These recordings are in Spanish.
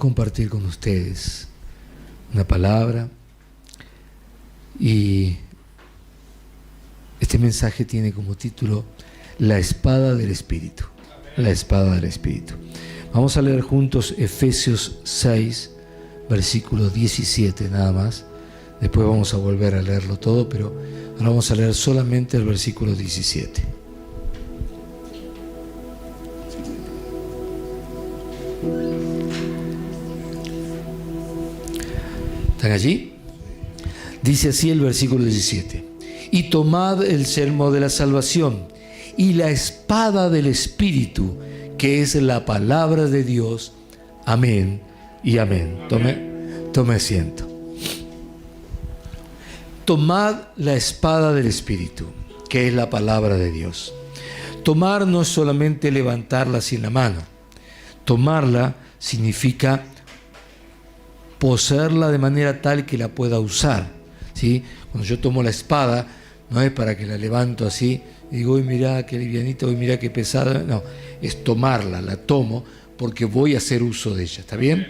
compartir con ustedes una palabra, y este mensaje tiene como título La espada del Espíritu. La espada del Espíritu. Vamos a leer juntos Efesios 6, versículo 17 nada más. Después vamos a volver a leerlo todo, pero ahora vamos a leer solamente el versículo 17. ¿Están allí? Dice así el versículo 17: y tomad el yelmo de la salvación y la espada del Espíritu, que es la palabra de Dios. Amén y amén. Tome asiento. Tomad la espada del Espíritu, que es la palabra de Dios. Tomar no es solamente levantarla así en la mano. Tomarla significa poseerla de manera tal que la pueda usar, ¿sí? Cuando yo tomo la espada, no es para que la levanto así y digo, uy, mirá qué livianita, uy, mirá qué pesada. No, es tomarla, la tomo porque voy a hacer uso de ella, ¿está bien?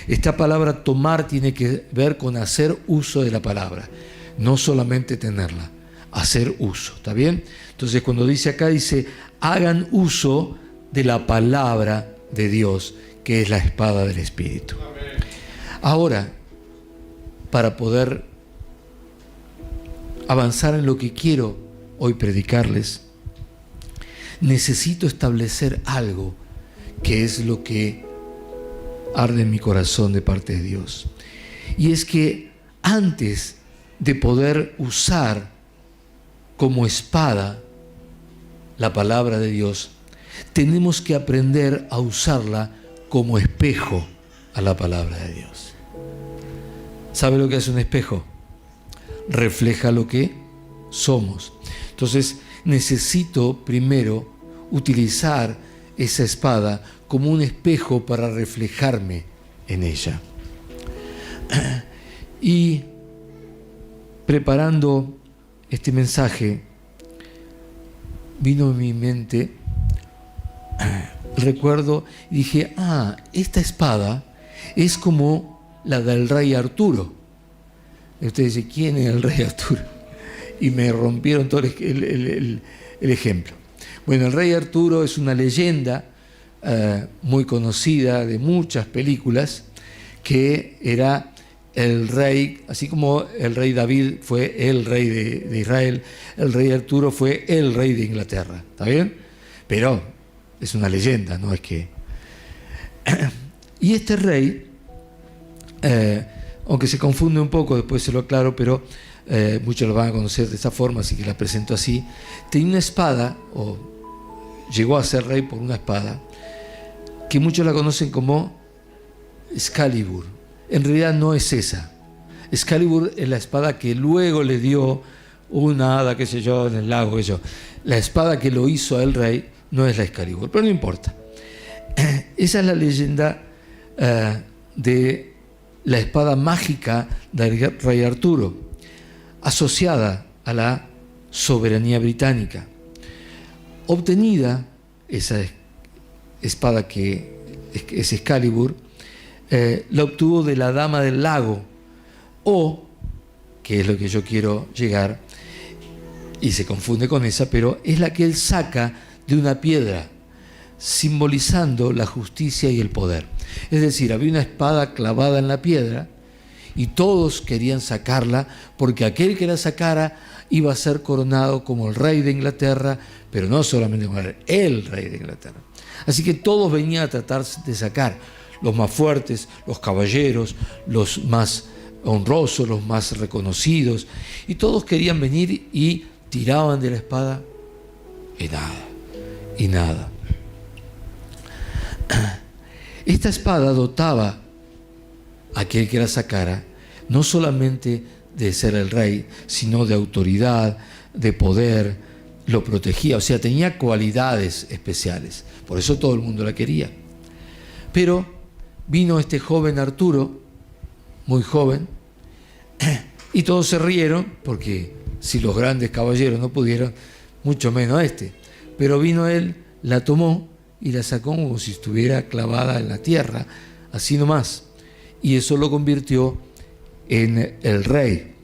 Esta palabra tomar tiene que ver con hacer uso de la palabra, no solamente tenerla, hacer uso, ¿está bien? Entonces cuando dice acá, dice, hagan uso de la palabra de Dios, que es la espada del Espíritu. Ahora, para poder avanzar en lo que quiero hoy predicarles, necesito establecer algo que es lo que arde en mi corazón de parte de Dios. Y es que antes de poder usar como espada la palabra de Dios, tenemos que aprender a usarla como espejo a la palabra de Dios. ¿Sabe lo que hace un espejo? Refleja lo que somos. Entonces necesito primero utilizar esa espada como un espejo para reflejarme en ella. Y preparando este mensaje, vino en mi mente recuerdo y dije, esta espada es como la del rey Arturo. Y usted dice, ¿quién es el rey Arturo? Y me rompieron todo el ejemplo. Bueno, el rey Arturo es una leyenda muy conocida de muchas películas, que era el rey, así como el rey David fue el rey de Israel, el rey Arturo fue el rey de Inglaterra, ¿está bien? Pero es una leyenda, no es que... Y este rey, aunque se confunde un poco, después se lo aclaro, pero muchos lo van a conocer de esta forma, así que la presento así. Tenía una espada, o llegó a ser rey por una espada, que muchos la conocen como Excalibur. En realidad no es esa. Excalibur es la espada que luego le dio una hada, qué sé yo, en el lago, qué sé yo. La espada que lo hizo a el rey no es la Excalibur, pero no importa. Esa es la leyenda de la espada mágica del rey Arturo, asociada a la soberanía británica. Obtenida esa espada que es Excalibur, la obtuvo de la dama del lago, o, que es lo que yo quiero llegar, y se confunde con esa, pero es la que él saca de una piedra, simbolizando la justicia y el poder. Es decir, había una espada clavada en la piedra y todos querían sacarla porque aquel que la sacara iba a ser coronado como el rey de Inglaterra, pero no solamente como el rey de Inglaterra. Así que todos venían a tratar de sacar, los más fuertes, los caballeros, los más honrosos, los más reconocidos, y todos querían venir y tiraban de la espada y nada, y nada. Esta espada dotaba a aquel que la sacara no solamente de ser el rey, sino de autoridad, de poder, lo protegía, o sea, tenía cualidades especiales. Por eso todo el mundo la quería. Pero vino este joven Arturo, muy joven, y todos se rieron, porque si los grandes caballeros no pudieron, mucho menos este. Pero vino él, la tomó y la sacó como si estuviera clavada en la tierra, así nomás, y eso lo convirtió en el rey.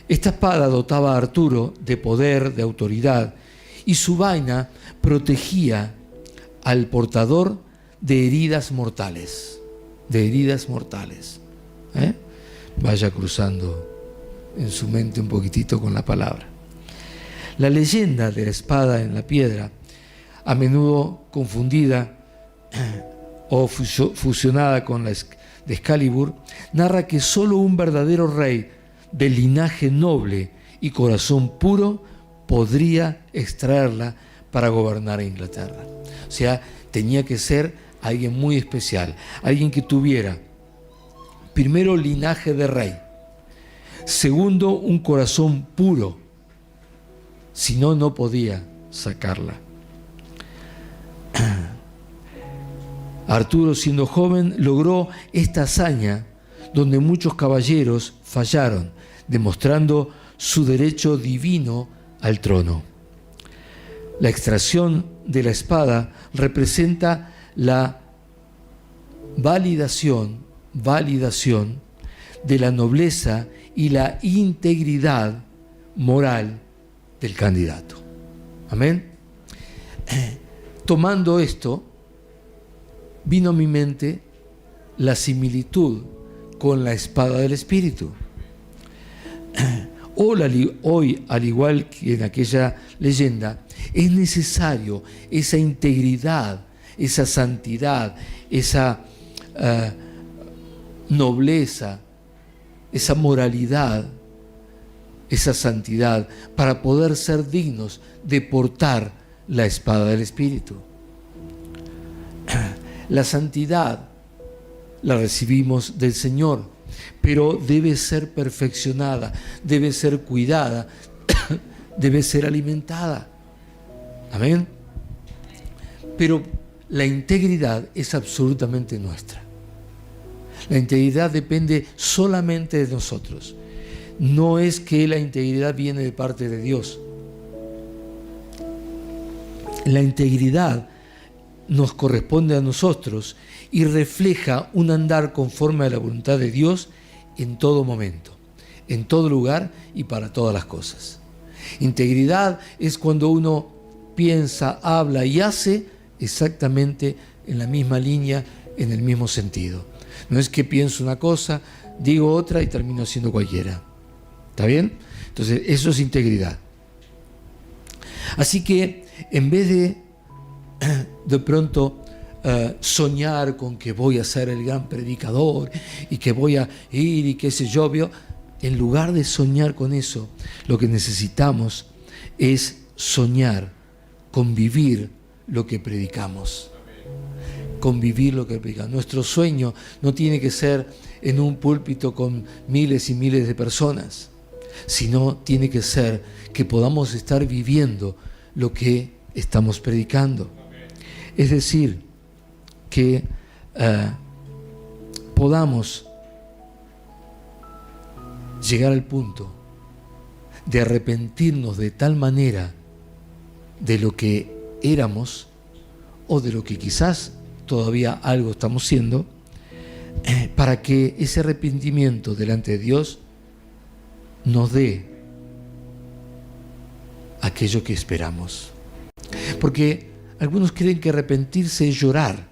Esta espada dotaba a Arturo de poder, de autoridad, y su vaina protegía al portador de heridas mortales. De heridas mortales. Vaya cruzando en su mente un poquitito con la palabra. La leyenda de la espada en la piedra, a menudo confundida o fusionada con la de Excalibur, narra que solo un verdadero rey de linaje noble y corazón puro podría extraerla para gobernar a Inglaterra. O sea, tenía que ser alguien muy especial, alguien que tuviera, primero, linaje de rey, segundo, un corazón puro, si no, no podía sacarla. Arturo, siendo joven, logró esta hazaña donde muchos caballeros fallaron, demostrando su derecho divino al trono. La extracción de la espada representa la validación de la nobleza y la integridad moral del candidato. Amén. Tomando esto, vino a mi mente la similitud con la espada del Espíritu. Hoy, al igual que en aquella leyenda, es necesario esa integridad, esa santidad, esa nobleza, esa moralidad, esa santidad, para poder ser dignos de portar la espada del Espíritu. La santidad la recibimos del Señor, pero debe ser perfeccionada, debe ser cuidada, debe ser alimentada. Amén. Pero la integridad es absolutamente nuestra. La integridad depende solamente de nosotros. No es que la integridad viene de parte de Dios. La integridad nos corresponde a nosotros y refleja un andar conforme a la voluntad de Dios en todo momento, en todo lugar y para todas las cosas. Integridad es cuando uno piensa, habla y hace exactamente en la misma línea, en el mismo sentido. No es que pienso una cosa, digo otra y termino haciendo cualquiera. ¿Está bien? Entonces, eso es integridad. Así que, en vez de pronto soñar con que voy a ser el gran predicador y que voy a ir y qué sé yo, en lugar de soñar con eso, lo que necesitamos es soñar con vivir lo que predicamos. Convivir lo que predicamos. Nuestro sueño no tiene que ser en un púlpito con miles y miles de personas, sino tiene que ser que podamos estar viviendo lo que estamos predicando. Es decir, que podamos llegar al punto de arrepentirnos de tal manera de lo que éramos o de lo que quizás todavía algo estamos siendo, para que ese arrepentimiento delante de Dios nos dé aquello que esperamos. Porque algunos creen que arrepentirse es llorar.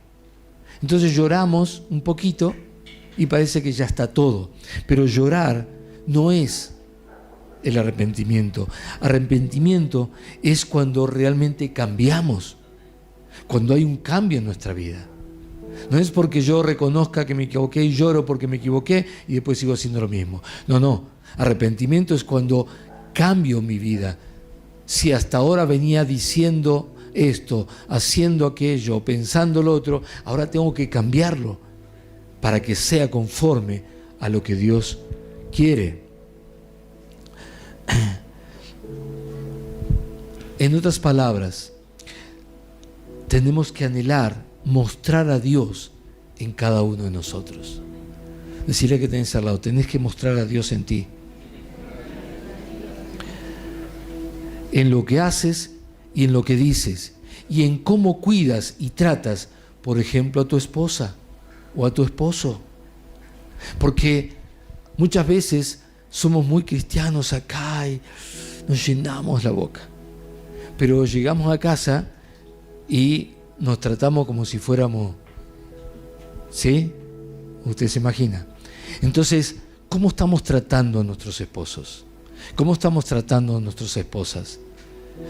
Entonces lloramos un poquito y parece que ya está todo. Pero llorar no es el arrepentimiento. Arrepentimiento es cuando realmente cambiamos, cuando hay un cambio en nuestra vida. No es porque yo reconozca que me equivoqué y lloro porque me equivoqué y después sigo haciendo lo mismo. No. Arrepentimiento es cuando cambio mi vida. Si hasta ahora venía diciendo esto, haciendo aquello, pensando lo otro, ahora tengo que cambiarlo para que sea conforme a lo que Dios quiere. En otras palabras, tenemos que anhelar mostrar a Dios en cada uno de nosotros. Decirle que tenés al lado, tenés que mostrar a Dios en ti, en lo que haces y en lo que dices, y en cómo cuidas y tratas, por ejemplo, a tu esposa, o a tu esposo. Porque muchas veces somos muy cristianos acá y nos llenamos la boca. Pero llegamos a casa y nos tratamos como si fuéramos, ¿sí? Usted se imagina. Entonces, ¿cómo estamos tratando a nuestros esposos? ¿Cómo estamos tratando a nuestras esposas?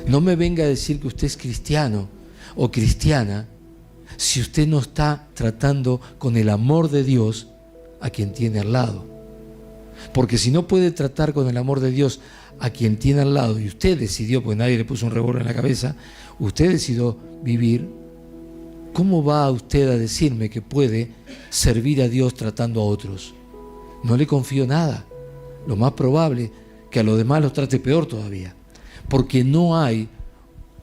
No me venga a decir que usted es cristiano o cristiana si usted no está tratando con el amor de Dios a quien tiene al lado. Porque si no puede tratar con el amor de Dios a quien tiene al lado, y usted decidió, porque nadie le puso un revólver en la cabeza, usted decidió vivir, ¿cómo va usted a decirme que puede servir a Dios tratando a otros? No le confío nada. Lo más probable que a los demás los trate peor todavía, porque no hay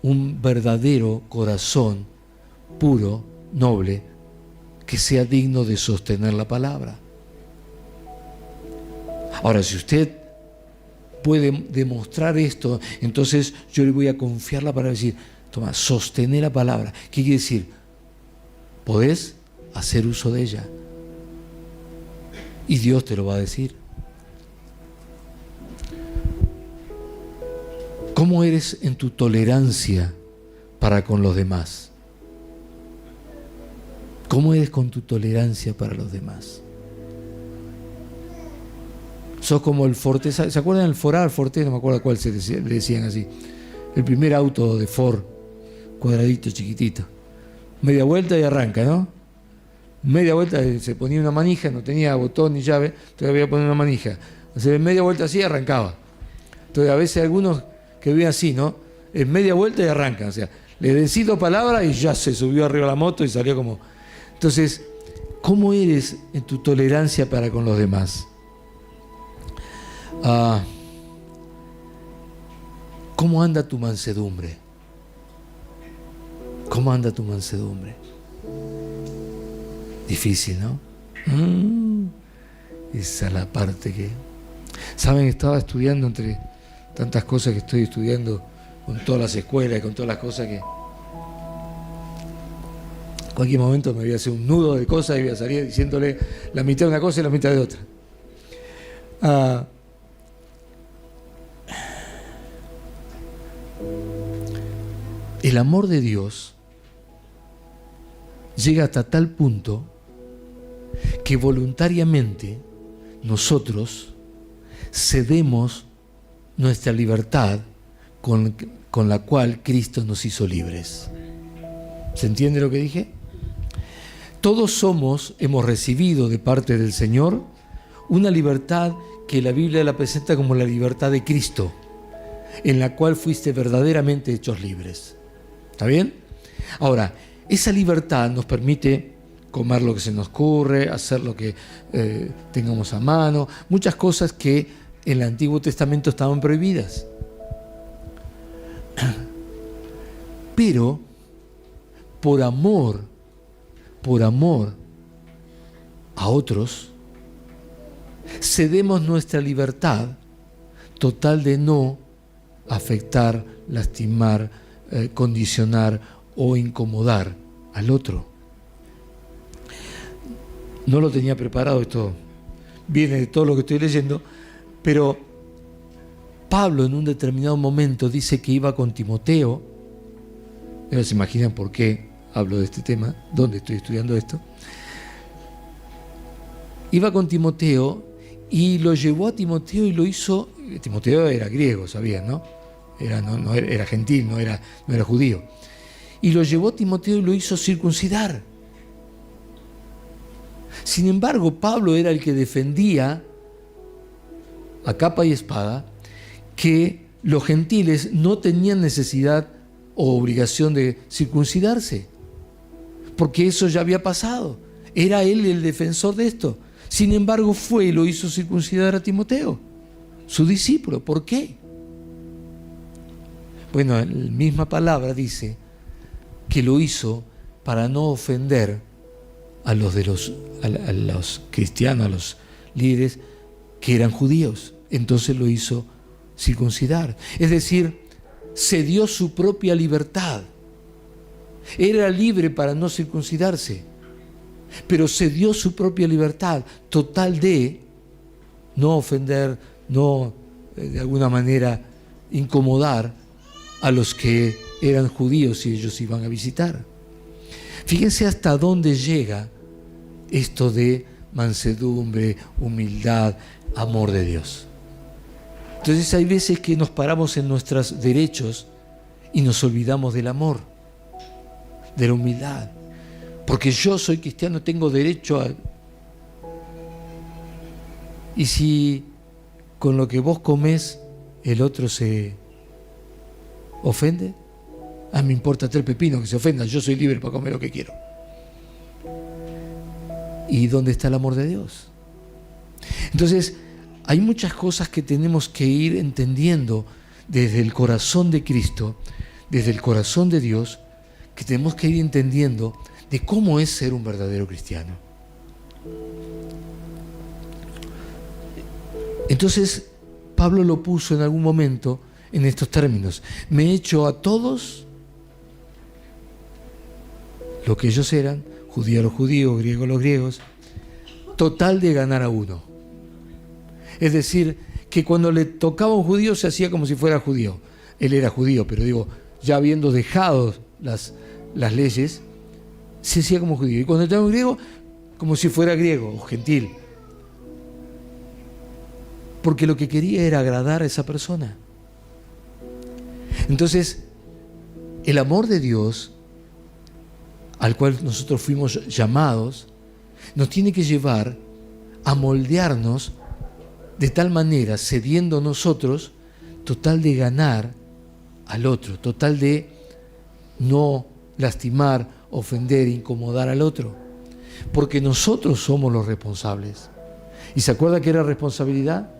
un verdadero corazón puro, noble, que sea digno de sostener la palabra. Ahora, si usted puede demostrar esto, entonces yo le voy a confiar la palabra y decir, toma, sostener la palabra. ¿Qué quiere decir? Podés hacer uso de ella. Y Dios te lo va a decir. ¿Cómo eres en tu tolerancia para con los demás? ¿Cómo eres con tu tolerancia para los demás? Sos como el Forte, ¿se acuerdan del Forte? No me acuerdo cuál le decían así. El primer auto de Ford, cuadradito, chiquitito. Media vuelta y arranca, ¿no? Media vuelta, se ponía una manija, no tenía botón ni llave, entonces había que poner una manija. Hacer media vuelta así y arrancaba. Entonces a veces algunos que ven así, ¿no? En media vuelta y arrancan, o sea, le decido palabra y ya se subió arriba la moto y salió como... Entonces, ¿cómo eres en tu tolerancia para con los demás? ¿Cómo anda tu mansedumbre? ¿Cómo anda tu mansedumbre? Difícil, ¿no? Esa es la parte que... ¿Saben? Estaba estudiando entre tantas cosas que estoy estudiando con todas las escuelas y con todas las cosas que... En cualquier momento me voy a hacer un nudo de cosas y voy a salir diciéndole la mitad de una cosa y la mitad de otra. El amor de Dios llega hasta tal punto que voluntariamente nosotros cedemos nuestra libertad con la cual Cristo nos hizo libres. ¿Se entiende lo que dije? Todos hemos recibido de parte del Señor una libertad que la Biblia la presenta como la libertad de Cristo, en la cual fuiste verdaderamente hechos libres. ¿Está bien? Ahora, esa libertad nos permite comer lo que se nos ocurre, hacer lo que tengamos a mano, muchas cosas que en el Antiguo Testamento estaban prohibidas. Pero, por amor a otros, cedemos nuestra libertad total de no afectar, lastimar, condicionar o incomodar al otro. No lo tenía preparado, esto viene de todo lo que estoy leyendo, pero Pablo en un determinado momento dice que iba con Timoteo. ¿No se imaginan por qué hablo de este tema? ¿Dónde estoy estudiando esto? Iba con Timoteo y lo llevó a Timoteo y lo hizo... Timoteo era griego, ¿sabían, no? Era gentil, no era judío. Y lo llevó a Timoteo y lo hizo circuncidar. Sin embargo, Pablo era el que defendía a capa y espada que los gentiles no tenían necesidad o obligación de circuncidarse, porque eso ya había pasado. Era él el defensor de esto. Sin embargo, fue y lo hizo circuncidar a Timoteo, su discípulo. ¿Por qué? Bueno, la misma palabra dice que lo hizo para no ofender a los cristianos, a los líderes que eran judíos. Entonces lo hizo circuncidar. Es decir, cedió su propia libertad. Era libre para no circuncidarse. pero se dio su propia libertad, total de no ofender, no de alguna manera incomodar a los que eran judíos y ellos iban a visitar. Fíjense hasta dónde llega esto de mansedumbre, humildad, amor de Dios. Entonces hay veces que nos paramos en nuestros derechos y nos olvidamos del amor, de la humildad. Porque yo soy cristiano, tengo derecho a... Y si con lo que vos comés el otro se ofende, a mí me importa 3 pepinos que se ofendan, yo soy libre para comer lo que quiero. ¿Y dónde está el amor de Dios? Entonces, hay muchas cosas que tenemos que ir entendiendo desde el corazón de Cristo, desde el corazón de Dios, que tenemos que ir entendiendo de cómo es ser un verdadero cristiano. Entonces, Pablo lo puso en algún momento en estos términos: me he hecho a todos lo que ellos eran, judío a los judíos, griego a los griegos, total de ganar a uno. Es decir, que cuando le tocaba a un judío se hacía como si fuera judío. Él era judío, pero digo, ya habiendo dejado las leyes, se hacía como judío. Y cuando le tocaba a un griego, como si fuera griego o gentil. Porque lo que quería era agradar a esa persona. Entonces, el amor de Dios, al cual nosotros fuimos llamados, nos tiene que llevar a moldearnos de tal manera, cediendo nosotros, total de ganar al otro, total de no lastimar, ofender, incomodar al otro, porque nosotros somos los responsables. ¿Y se acuerda que era responsabilidad?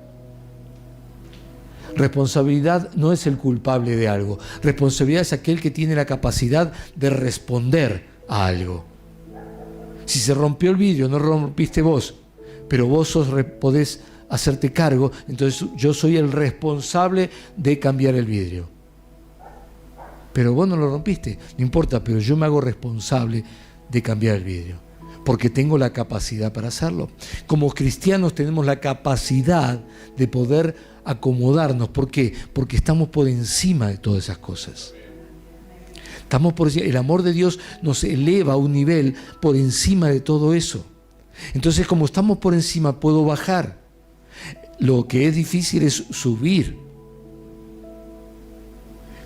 Responsabilidad no es el culpable de algo. Responsabilidad es aquel que tiene la capacidad de responder a algo. Si se rompió el vidrio, no rompiste vos, pero vos podés hacerte cargo, entonces yo soy el responsable de cambiar el vidrio. Pero vos no lo rompiste, no importa, pero yo me hago responsable de cambiar el vidrio, porque tengo la capacidad para hacerlo. Como cristianos tenemos la capacidad de poder acomodarnos. ¿Por qué? Porque estamos por encima de todas esas cosas. El amor de Dios nos eleva a un nivel por encima de todo eso. Entonces, como estamos por encima, puedo bajar. Lo que es difícil es subir.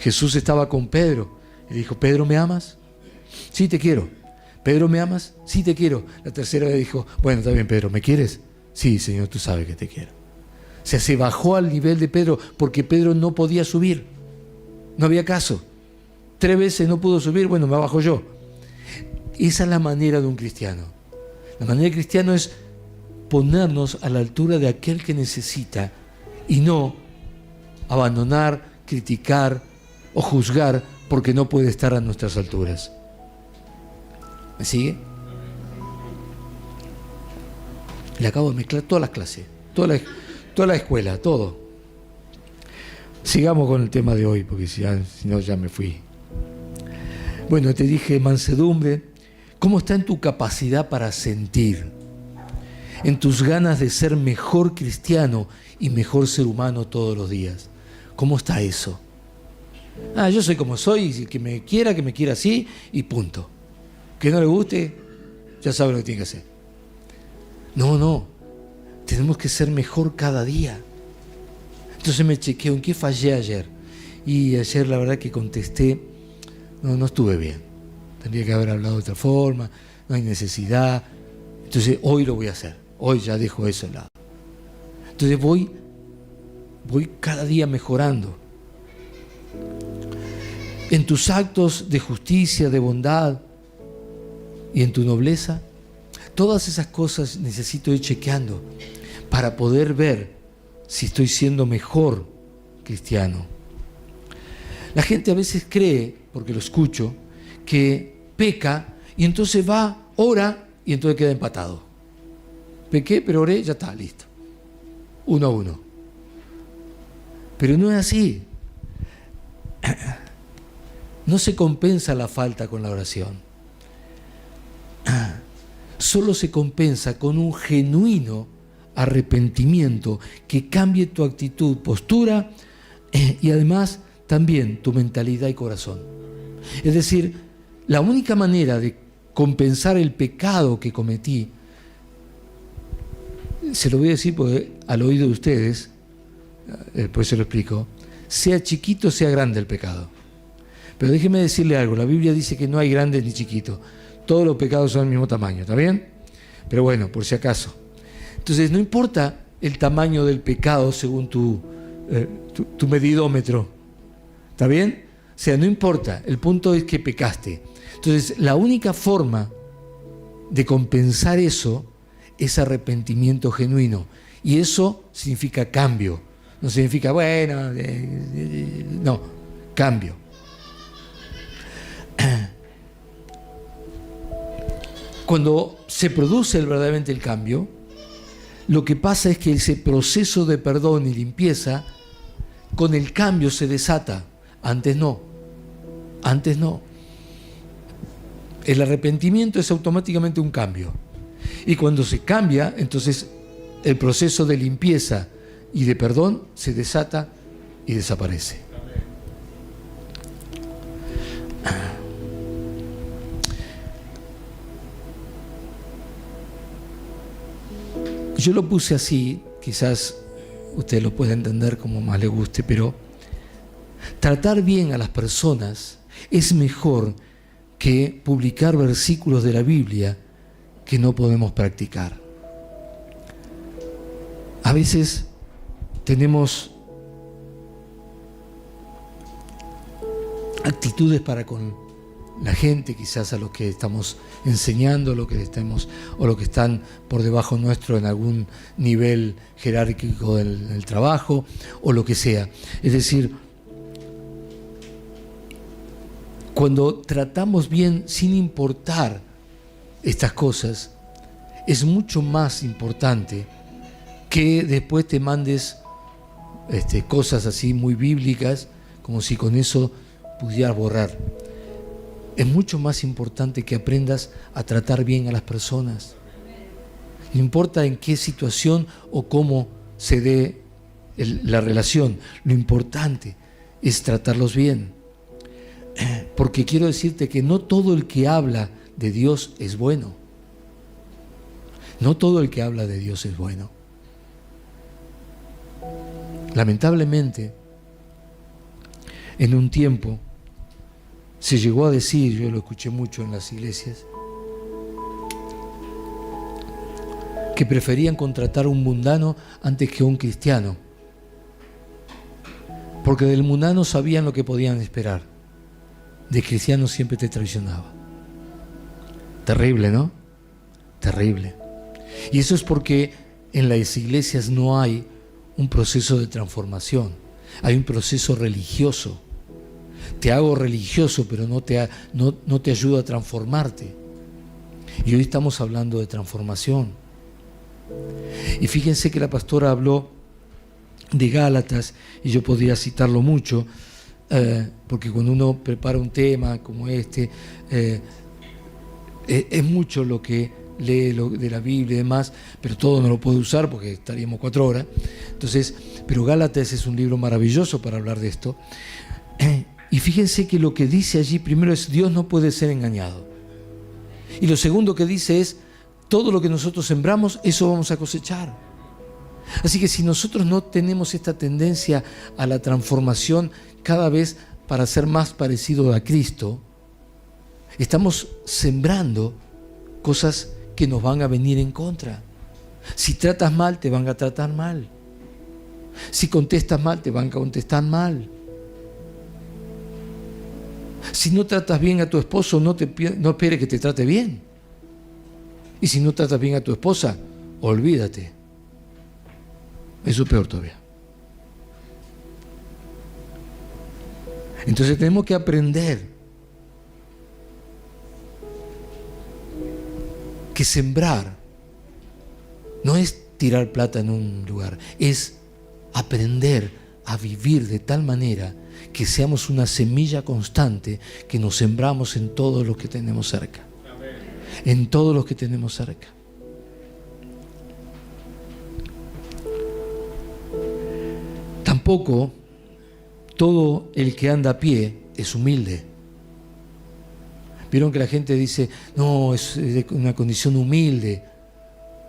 Jesús estaba con Pedro y dijo: Pedro, ¿me amas? Sí, te quiero. Pedro, ¿me amas? Sí, te quiero. La tercera vez dijo: bueno, está bien, Pedro, ¿me quieres? Sí, Señor, tú sabes que te quiero. O sea, se bajó al nivel de Pedro porque Pedro no podía subir. No había caso. 3 veces no pudo subir, bueno, me bajo yo. Esa es la manera de un cristiano. La manera del cristiano es ponernos a la altura de aquel que necesita y no abandonar, criticar o juzgar porque no puede estar a nuestras alturas. ¿Me sigue? Le acabo de mezclar todas las clases, toda la escuela, todo. Sigamos con el tema de hoy, porque si no ya me fui. Bueno, te dije mansedumbre. ¿Cómo está en tu capacidad para sentir? En tus ganas de ser mejor cristiano y mejor ser humano todos los días. ¿Cómo está eso? Yo soy como soy, y que me quiera así y punto. Que no le guste, ya sabe lo que tiene que hacer. No. Tenemos que ser mejor cada día. Entonces me chequeo en qué fallé ayer. Y ayer la verdad que contesté, no estuve bien. Tendría que haber hablado de otra forma, no hay necesidad. Entonces hoy lo voy a hacer. Hoy ya dejo eso al lado. Entonces voy cada día mejorando. En tus actos de justicia, de bondad y en tu nobleza, todas esas cosas necesito ir chequeando para poder ver si estoy siendo mejor cristiano. La gente a veces cree, porque lo escucho, que peca y entonces va, ora y entonces queda empatado. Pequé, pero oré, ya está, listo. 1-1. Pero no es así. No se compensa la falta con la oración. solo se compensa con un genuino arrepentimiento que cambie tu actitud, postura y además también tu mentalidad y corazón. Es decir, la única manera de compensar el pecado que cometí, se lo voy a decir porque al oído de ustedes, después se lo explico, sea chiquito, sea grande el pecado. Pero déjeme decirle algo, la Biblia dice que no hay grandes ni chiquitos, todos los pecados son del mismo tamaño, ¿está bien? Pero bueno, por si acaso. Entonces no importa el tamaño del pecado según tu medidómetro, ¿está bien? O sea, no importa, el punto es que pecaste. Entonces la única forma de compensar eso es arrepentimiento genuino. Y eso significa cambio. No significa, bueno, no, cambio. Cuando se produce verdaderamente el cambio, lo que pasa es que ese proceso de perdón y limpieza, con el cambio se desata. Antes no. Antes no. El arrepentimiento es automáticamente un cambio. Y cuando se cambia, entonces el proceso de limpieza y de perdón se desata y desaparece. Yo lo puse así, quizás usted lo pueda entender como más le guste, pero tratar bien a las personas es mejor que publicar versículos de la Biblia que no podemos practicar. A veces tenemos actitudes para con la gente, quizás a los que estamos enseñando, o lo que están por debajo nuestro en algún nivel jerárquico del trabajo, o lo que sea. Es decir, cuando tratamos bien sin importar estas cosas, es mucho más importante que después te mandes cosas así muy bíblicas, como si con eso pudieras borrar. Es mucho más importante que aprendas a tratar bien a las personas. No importa en qué situación o cómo se dé la relación, lo importante es tratarlos bien. Porque quiero decirte que no todo el que habla de Dios es bueno. No todo el que habla de Dios es bueno. Lamentablemente, en un tiempo se llegó a decir, yo lo escuché mucho en las iglesias, que preferían contratar a un mundano antes que a un cristiano, porque del mundano sabían lo que podían esperar, del cristiano siempre te traicionaba. Terrible, ¿no? Terrible. Y eso es porque en las iglesias no hay un proceso de transformación, hay un proceso religioso. Te hago religioso, pero no te ayuda a transformarte. Y hoy estamos hablando de transformación. Y fíjense que la pastora habló de Gálatas, y yo podría citarlo mucho, porque cuando uno prepara un tema como este, es mucho lo que lee de la Biblia y demás, pero todo no lo puede usar porque estaríamos 4 horas. Entonces, pero Gálatas es un libro maravilloso para hablar de esto. Y fíjense que lo que dice allí primero es: Dios no puede ser engañado. Y lo segundo que dice es: todo lo que nosotros sembramos, eso vamos a cosechar. Así que si nosotros no tenemos esta tendencia a la transformación cada vez para ser más parecido a Cristo, estamos sembrando cosas que nos van a venir en contra. Si tratas mal, te van a tratar mal. Si contestas mal, te van a contestar mal. Si no tratas bien a tu esposo, no esperes que te trate bien. Y si no tratas bien a tu esposa, olvídate. Eso es peor todavía. Entonces tenemos que aprender que sembrar no es tirar plata en un lugar, es aprender a vivir de tal manera que seamos una semilla constante que nos sembramos en todo lo que tenemos cerca. en todos los que tenemos cerca. Tampoco todo el que anda a pie es humilde. Vieron que la gente dice, no, es de una condición humilde.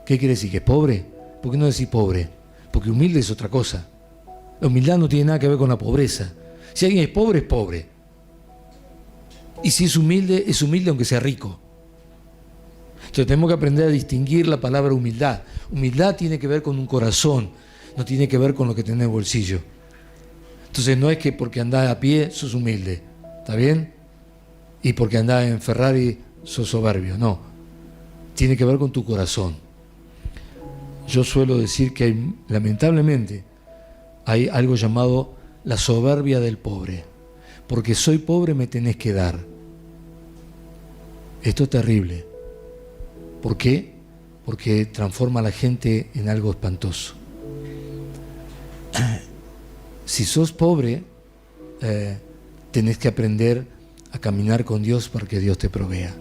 ¿Qué quiere decir? ¿Que es pobre? ¿Por qué no decir pobre? Porque humilde es otra cosa. La humildad no tiene nada que ver con la pobreza. Si alguien es pobre, es pobre. Y si es humilde aunque sea rico. Entonces tenemos que aprender a distinguir la palabra humildad. Humildad tiene que ver con un corazón, no tiene que ver con lo que tenés en el bolsillo. Entonces no es que porque andás a pie sos humilde, ¿está bien? Y porque andás en Ferrari sos soberbio, no. Tiene que ver con tu corazón. Yo suelo decir que lamentablemente hay algo llamado la soberbia del pobre. Porque soy pobre me tenés que dar. Esto es terrible. ¿Por qué? Porque transforma a la gente en algo espantoso. Si sos pobre, tenés que aprender a caminar con Dios para que Dios te provea.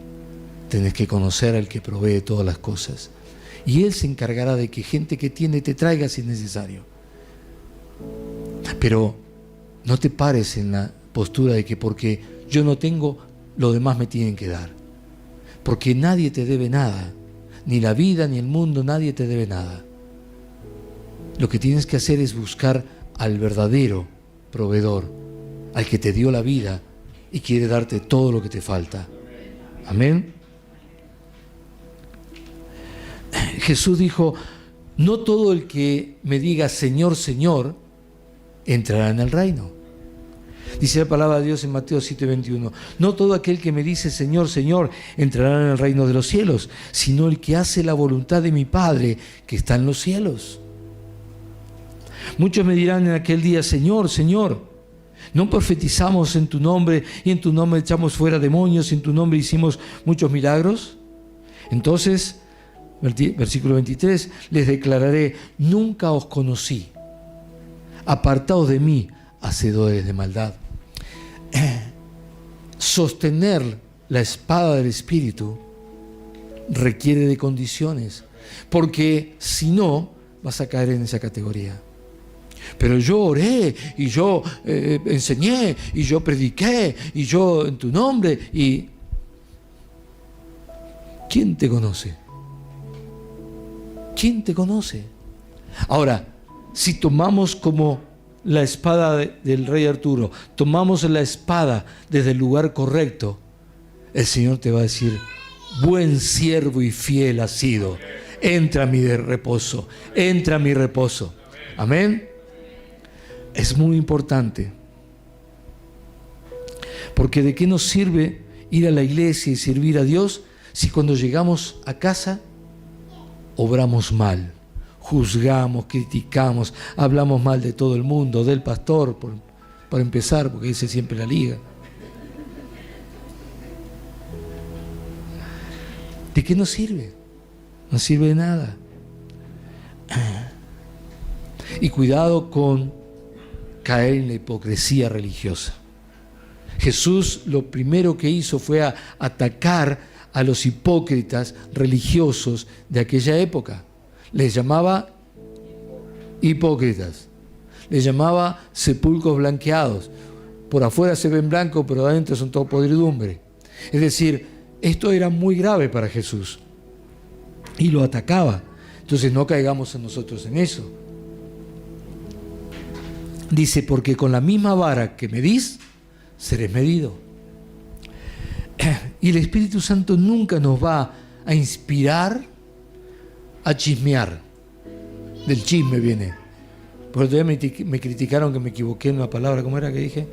Tenés que conocer al que provee todas las cosas. Y Él se encargará de que gente que tiene te traiga si es necesario. Pero no te pares en la postura de que porque yo no tengo, los demás me tienen que dar. Porque nadie te debe nada. Ni la vida, ni el mundo, nadie te debe nada. Lo que tienes que hacer es buscar al verdadero proveedor, al que te dio la vida y quiere darte todo lo que te falta. Amén. Jesús dijo, no todo el que me diga Señor, Señor, entrará en el reino. Dice la palabra de Dios en Mateo 7:21, no todo aquel que me dice Señor, Señor, entrará en el reino de los cielos, sino el que hace la voluntad de mi Padre que está en los cielos. Muchos me dirán en aquel día, Señor, Señor, ¿no profetizamos en tu nombre y en tu nombre echamos fuera demonios y en tu nombre hicimos muchos milagros? Entonces, versículo 23, les declararé, nunca os conocí, apartaos de mí, hacedores de maldad. Sostener la espada del Espíritu requiere de condiciones, porque si no, vas a caer en esa categoría. Pero yo oré, y yo enseñé, y yo prediqué, y yo en tu nombre, y... ¿Quién te conoce? ¿Quién te conoce? Ahora, si tomamos como la espada del rey Arturo, tomamos la espada desde el lugar correcto, el Señor te va a decir, buen siervo y fiel has sido, entra a mi reposo, entra a mi reposo. Amén. Es muy importante, porque ¿de qué nos sirve ir a la iglesia y servir a Dios si cuando llegamos a casa obramos mal, juzgamos, criticamos, hablamos mal de todo el mundo, del pastor, por empezar, porque ese siempre la liga? ¿De qué nos sirve? No sirve de nada. Y cuidado con caer en la hipocresía religiosa. Jesús lo primero que hizo fue atacar a los hipócritas religiosos de aquella época. Les llamaba hipócritas, les llamaba sepulcros blanqueados. Por afuera se ven blancos, pero adentro son todo podridumbre. Es decir, esto era muy grave para Jesús y lo atacaba. Entonces no caigamos nosotros en eso. Dice, porque con la misma vara que medís, serés medido. Y el Espíritu Santo nunca nos va a inspirar a chismear. Del chisme viene. Porque todavía me criticaron que me equivoqué en una palabra. ¿Cómo era que dije?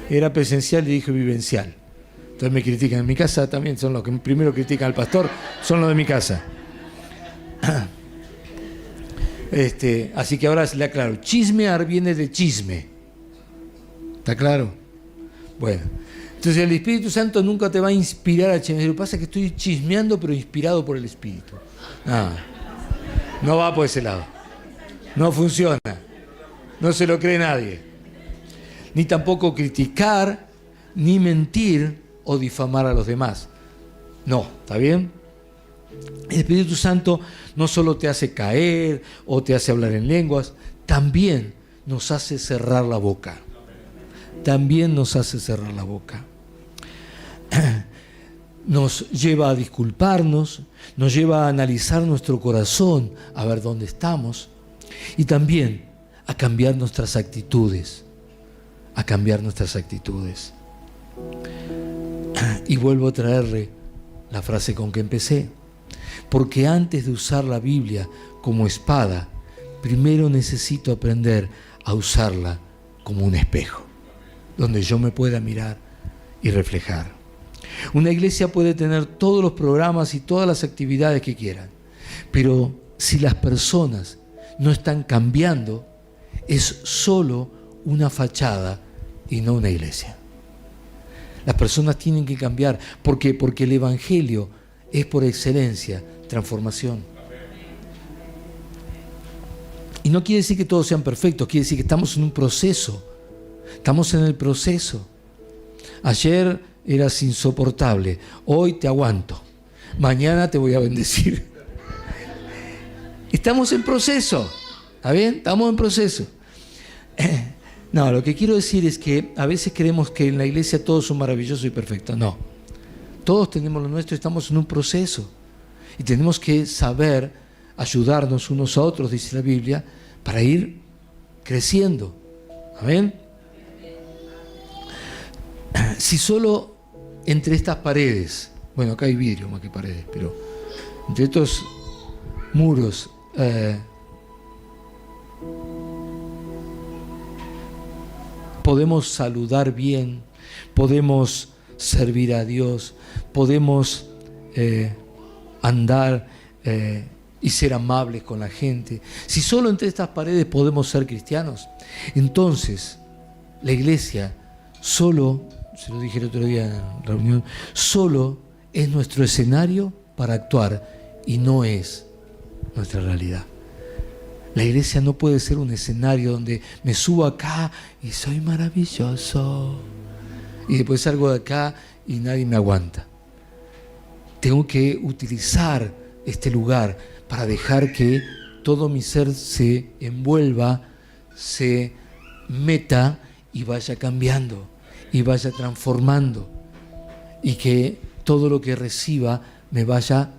Era presencial y dije vivencial. Entonces me critican. En mi casa también son los que primero critican al pastor, son los de mi casa. Así que ahora le aclaro, chismear viene de chisme. ¿Está claro? Bueno, entonces el Espíritu Santo nunca te va a inspirar a chismear. Lo que pasa es que estoy chismeando, pero inspirado por el Espíritu. No va por ese lado. No funciona. No se lo cree nadie. Ni tampoco criticar, ni mentir o difamar a los demás. No, ¿está bien? El Espíritu Santo no solo te hace caer o te hace hablar en lenguas, también nos hace cerrar la boca. También nos hace cerrar la boca. Nos lleva a disculparnos, nos lleva a analizar nuestro corazón, a ver dónde estamos, y también a cambiar nuestras actitudes, a cambiar nuestras actitudes. Y vuelvo a traerle la frase con que empecé, porque antes de usar la Biblia como espada, primero necesito aprender a usarla como un espejo, donde yo me pueda mirar y reflejar. Una iglesia puede tener todos los programas y todas las actividades que quieran, pero si las personas no están cambiando, es solo una fachada y no una iglesia. Las personas tienen que cambiar. ¿Por qué? Porque el Evangelio es por excelencia transformación. Y no quiere decir que todos sean perfectos, quiere decir que estamos en un proceso. Estamos en el proceso. Ayer eras insoportable, hoy te aguanto, mañana te voy a bendecir. Estamos en proceso, ¿está bien? Estamos en proceso. No, lo que quiero decir es que a veces creemos que en la iglesia todos son maravillosos y perfectos. No, todos tenemos lo nuestro, estamos en un proceso y tenemos que saber ayudarnos unos a otros, dice la Biblia, para ir creciendo. ¿Amén? Si solo entre estas paredes, bueno, acá hay vidrio más que paredes, pero entre estos muros podemos saludar bien, podemos servir a Dios, podemos andar y ser amables con la gente. Si solo entre estas paredes podemos ser cristianos, entonces la iglesia solo, se lo dije el otro día en la reunión, solo es nuestro escenario para actuar y no es nuestra realidad. La iglesia no puede ser un escenario donde me subo acá y soy maravilloso y después salgo de acá y nadie me aguanta. Tengo que utilizar este lugar para dejar que todo mi ser se envuelva, se meta y vaya cambiando y vaya transformando, y que todo lo que reciba me vaya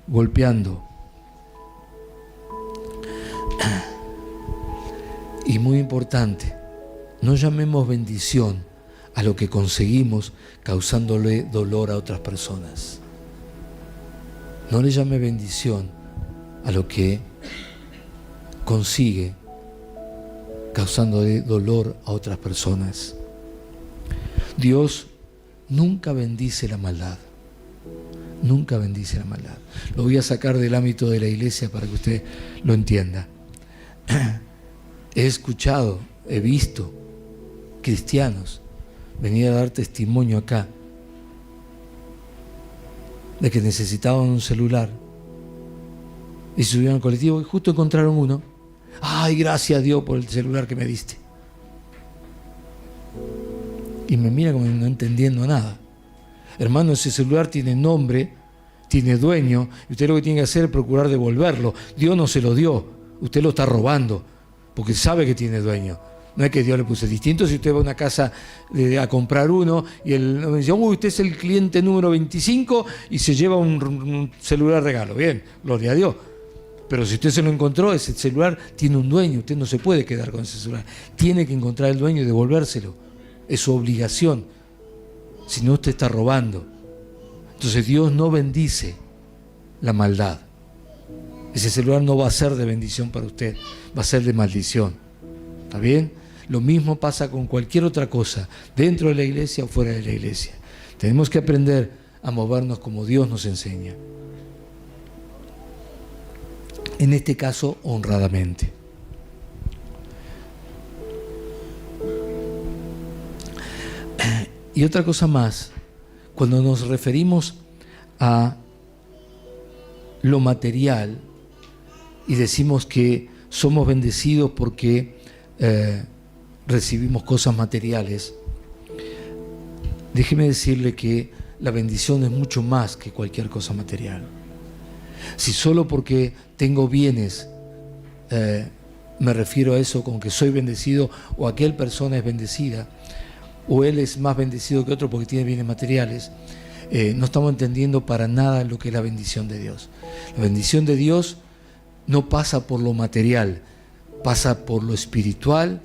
golpeando. Y muy importante, no llamemos bendición a lo que conseguimos causándole dolor a otras personas. No le llame bendición a lo que consigue causándole dolor a otras personas. Dios nunca bendice la maldad. Nunca bendice la maldad. Lo voy a sacar del ámbito de la iglesia para que usted lo entienda. He escuchado, he visto cristianos venir a dar testimonio acá de que necesitaban un celular y subieron al colectivo y justo encontraron uno. ¡Ay, gracias a Dios por el celular que me diste! Y me mira como no entendiendo nada. Hermano, ese celular tiene nombre, tiene dueño, y usted lo que tiene que hacer es procurar devolverlo. Dios no se lo dio, usted lo está robando, porque sabe que tiene dueño. No es que Dios le puso distinto. Si usted va a una casa a comprar uno y él dice, uy, usted es el cliente número 25 y se lleva un celular regalo. Bien, gloria a Dios. Pero si usted se lo encontró, ese celular tiene un dueño, usted no se puede quedar con ese celular. Tiene que encontrar el dueño y devolvérselo. Es su obligación. Si no, usted está robando. Entonces Dios no bendice la maldad. Ese celular no va a ser de bendición para usted, va a ser de maldición. ¿Está bien? Lo mismo pasa con cualquier otra cosa, dentro de la iglesia o fuera de la iglesia. Tenemos que aprender a movernos como Dios nos enseña. En este caso, honradamente. Y otra cosa más, cuando nos referimos a lo material y decimos que somos bendecidos porque recibimos cosas materiales, Déjeme decirle que la bendición es mucho más que cualquier cosa material. Si solo porque tengo bienes me refiero a eso con que soy bendecido, o aquel persona es bendecida, o él es más bendecido que otro porque tiene bienes materiales, no estamos entendiendo para nada lo que es la bendición de Dios. La bendición de Dios no pasa por lo material, pasa por lo espiritual,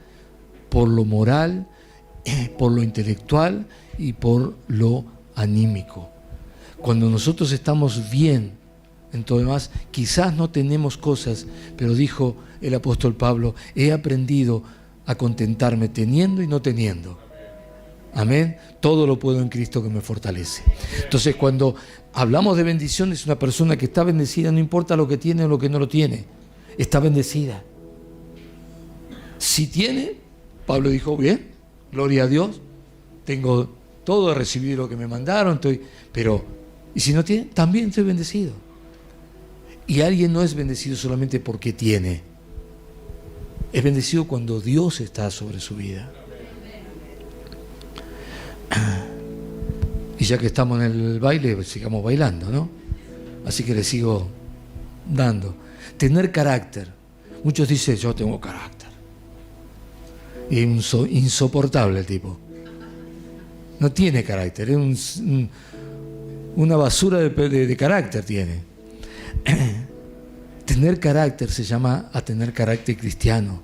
por lo moral, por lo intelectual y por lo anímico. Cuando nosotros estamos bien en todo demás, quizás no tenemos cosas, pero dijo el apóstol Pablo, he aprendido a contentarme teniendo y no teniendo. Amén. Todo lo puedo en Cristo que me fortalece. Entonces, cuando hablamos de bendición, es una persona que está bendecida, no importa lo que tiene o lo que no lo tiene, está bendecida. Si tiene, Pablo dijo, bien, gloria a Dios, tengo todo, he recibido lo que me mandaron, pero, y si no tiene, también estoy bendecido. Y alguien no es bendecido solamente porque tiene, es bendecido cuando Dios está sobre su vida. Y ya que estamos en el baile, sigamos bailando, ¿no? Así que le sigo dando. Tener carácter. Muchos dicen, yo tengo carácter. Y insoportable el tipo. No tiene carácter, es una basura de carácter tiene. Tener carácter se llama a tener carácter cristiano.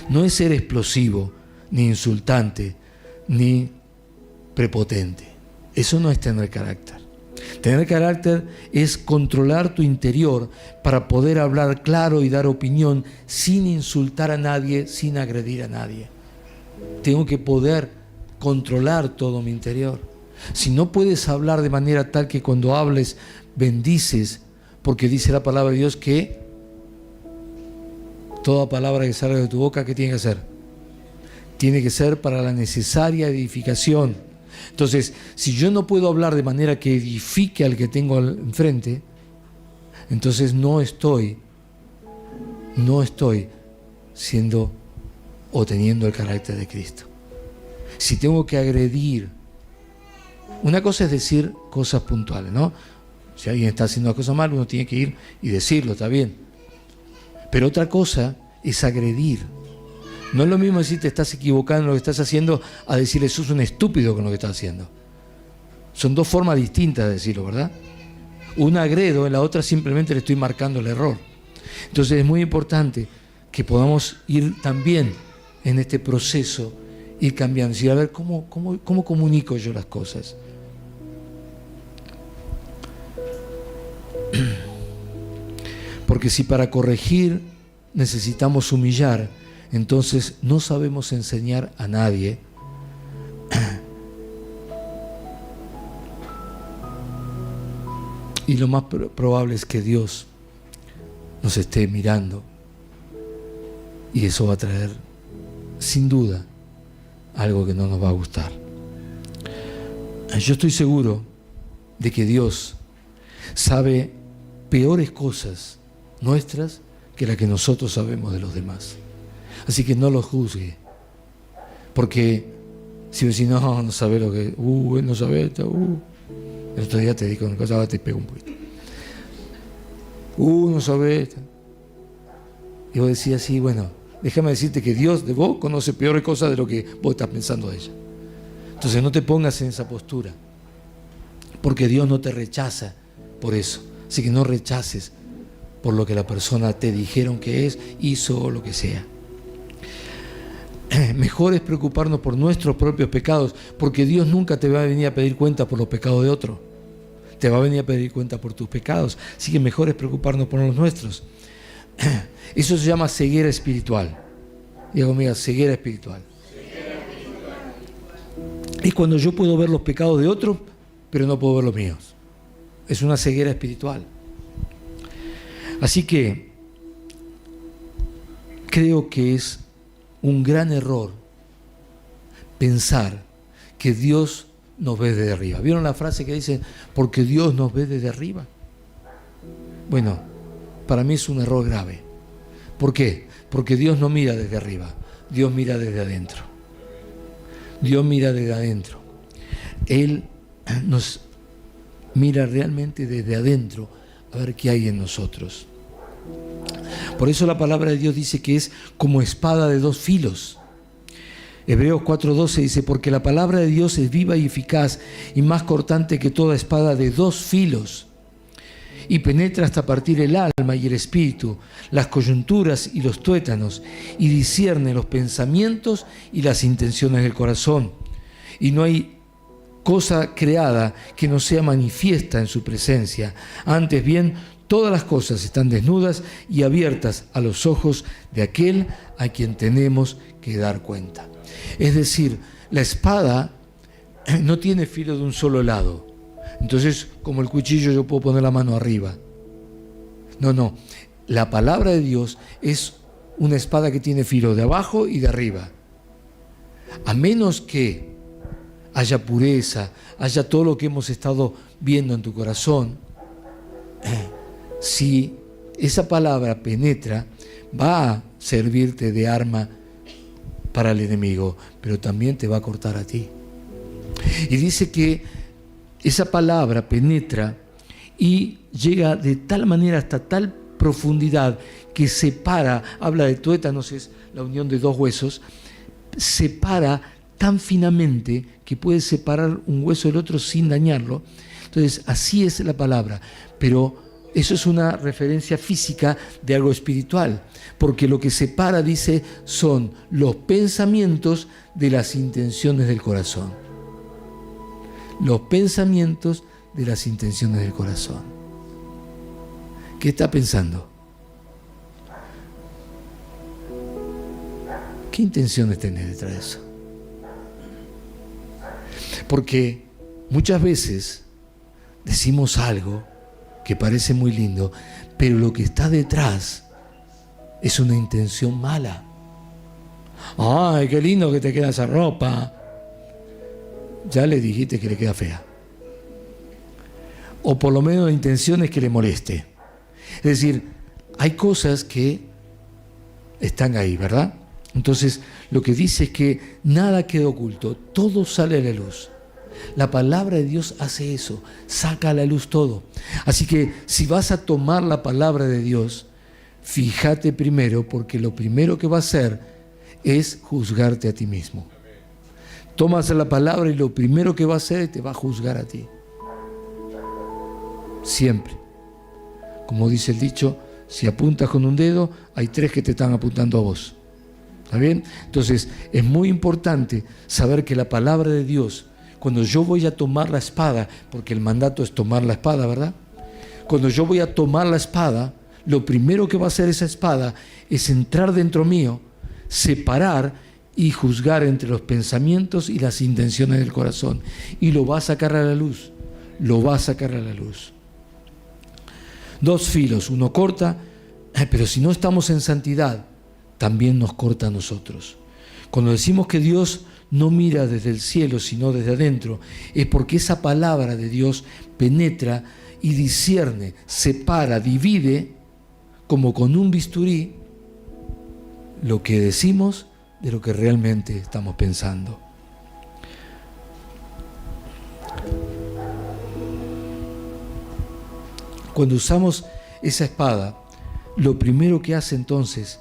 No es ser explosivo, ni insultante, ni prepotente. Eso no es tener carácter. Tener carácter es controlar tu interior para poder hablar claro y dar opinión sin insultar a nadie, sin agredir a nadie. Tengo que poder controlar todo mi interior. Si no puedes hablar de manera tal que cuando hables bendices, porque dice la palabra de Dios que toda palabra que salga de tu boca, ¿qué tiene que hacer? Tiene que ser para la necesaria edificación. Entonces, si yo no puedo hablar de manera que edifique al que tengo enfrente, entonces no estoy siendo o teniendo el carácter de Cristo. Si tengo que agredir, una cosa es decir cosas puntuales, ¿no? Si alguien está haciendo una cosa mal, uno tiene que ir y decirlo, está bien. Pero otra cosa es agredir. No es lo mismo decir te estás equivocando en lo que estás haciendo a decirle sos un estúpido con lo que estás haciendo. Son dos formas distintas de decirlo, ¿verdad? Una agredo, en la otra simplemente le estoy marcando el error. Entonces es muy importante que podamos ir también en este proceso, ir cambiando, decir, a ver, ¿cómo comunico yo las cosas? Porque si para corregir necesitamos humillar, entonces no sabemos enseñar a nadie. Y lo más probable es que Dios nos esté mirando. Y eso va a traer, sin duda, algo que no nos va a gustar. Yo estoy seguro de que Dios sabe peores cosas nuestras que las que nosotros sabemos de los demás. Así que no los juzgue. Porque si decís, no sabe lo que... él no sabe esto, El otro día te digo una cosa, ahora te pego un poquito. No sabe esto. Y vos decís así, bueno, déjame decirte que Dios de vos conoce peores cosas de lo que vos estás pensando de ella. Entonces no te pongas en esa postura. Porque Dios no te rechaza por eso. Así que no rechaces por lo que la persona te dijeron que es, hizo o lo que sea. Mejor es preocuparnos por nuestros propios pecados, porque Dios nunca te va a venir a pedir cuenta por los pecados de otro. Te va a venir a pedir cuenta por tus pecados. Así que mejor es preocuparnos por los nuestros. Eso se llama ceguera espiritual. Diga conmigo, ceguera espiritual. Es cuando yo puedo ver los pecados de otros, pero no puedo ver los míos. Es una ceguera espiritual. Así que creo que es un gran error pensar que Dios nos ve desde arriba. ¿Vieron la frase que dice, porque Dios nos ve desde arriba? Bueno, para mí es un error grave. ¿Por qué? Porque Dios no mira desde arriba, Dios mira desde adentro. Dios mira desde adentro. Él nos mira realmente desde adentro a ver qué hay en nosotros. Por eso la palabra de Dios dice que es como espada de dos filos. Hebreos 4:12 dice, porque la palabra de Dios es viva y eficaz y más cortante que toda espada de dos filos, y penetra hasta partir el alma y el espíritu, las coyunturas y los tuétanos, y discierne los pensamientos y las intenciones del corazón. Y no hay cosa creada que no sea manifiesta en su presencia. Antes bien, todas las cosas están desnudas y abiertas a los ojos de aquel a quien tenemos que dar cuenta. Es decir, la espada no tiene filo de un solo lado. Entonces, como el cuchillo, yo puedo poner la mano arriba. No. La palabra de Dios es una espada que tiene filo de abajo y de arriba. A menos que haya pureza, haya todo lo que hemos estado viendo en tu corazón, si esa palabra penetra, va a servirte de arma para el enemigo, pero también te va a cortar a ti. Y dice que esa palabra penetra y llega de tal manera hasta tal profundidad que separa, habla de tuétanos, es la unión de dos huesos, separa tan finamente que puede separar un hueso del otro sin dañarlo. Entonces, así es la palabra, pero eso es una referencia física de algo espiritual, porque lo que separa, dice, son los pensamientos de las intenciones del corazón. Los pensamientos de las intenciones del corazón. ¿Qué está pensando? ¿Qué intenciones tenés detrás de eso? Porque muchas veces decimos algo que parece muy lindo, pero lo que está detrás es una intención mala. ¡Ay, qué lindo que te queda esa ropa! Ya le dijiste que le queda fea. O por lo menos la intención es que le moleste. Es decir, hay cosas que están ahí, ¿verdad? Entonces, lo que dice es que nada queda oculto, todo sale a la luz. La palabra de Dios hace eso, saca a la luz todo. Así que si vas a tomar la palabra de Dios, fíjate primero, porque lo primero que va a hacer es juzgarte a ti mismo. Tomas la palabra y lo primero que va a hacer es te va a juzgar a ti. Siempre. Como dice el dicho, si apuntas con un dedo, hay tres que te están apuntando a vos. ¿Está bien? Entonces, es muy importante saber que la palabra de Dios, cuando yo voy a tomar la espada, porque el mandato es tomar la espada, ¿verdad? Cuando yo voy a tomar la espada, lo primero que va a hacer esa espada es entrar dentro mío, separar y juzgar entre los pensamientos y las intenciones del corazón. Y lo va a sacar a la luz. Lo va a sacar a la luz. Dos filos, uno corta, pero si no estamos en santidad, también nos corta a nosotros. Cuando decimos que Dios no mira desde el cielo, sino desde adentro, es porque esa palabra de Dios penetra y discierne, separa, divide, como con un bisturí, lo que decimos de lo que realmente estamos pensando. Cuando usamos esa espada, lo primero que hace entonces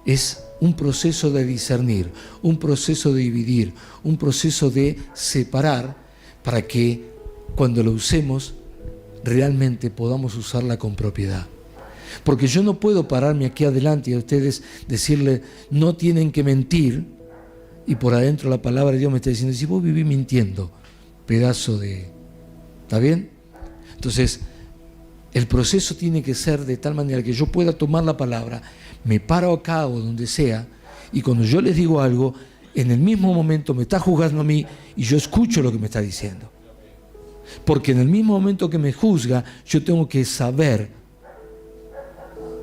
es un proceso de discernir, un proceso de dividir, un proceso de separar, para que cuando lo usemos realmente podamos usarla con propiedad. Porque yo no puedo pararme aquí adelante y a ustedes decirle no tienen que mentir, y por adentro la palabra de Dios me está diciendo, si vos vivís mintiendo, pedazo de... ¿Está bien? Entonces, el proceso tiene que ser de tal manera que yo pueda tomar la palabra, me paro acá o donde sea, y cuando yo les digo algo, en el mismo momento me está juzgando a mí y yo escucho lo que me está diciendo. Porque en el mismo momento que me juzga, yo tengo que saber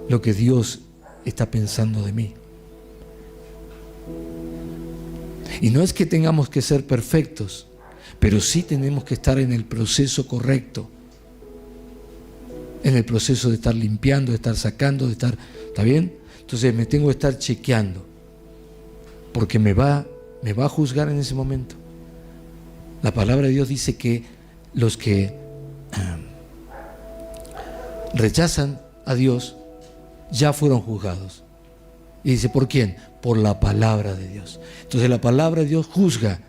lo que Dios está pensando de mí. Y no es que tengamos que ser perfectos, pero sí tenemos que estar en el proceso correcto. En el proceso de estar limpiando, de estar sacando, de estar... ¿Está bien? Entonces me tengo que estar chequeando. Porque me va a juzgar en ese momento. La palabra de Dios dice que los que rechazan a Dios ya fueron juzgados. Y dice, ¿por quién? Por la palabra de Dios. Entonces la palabra de Dios juzga,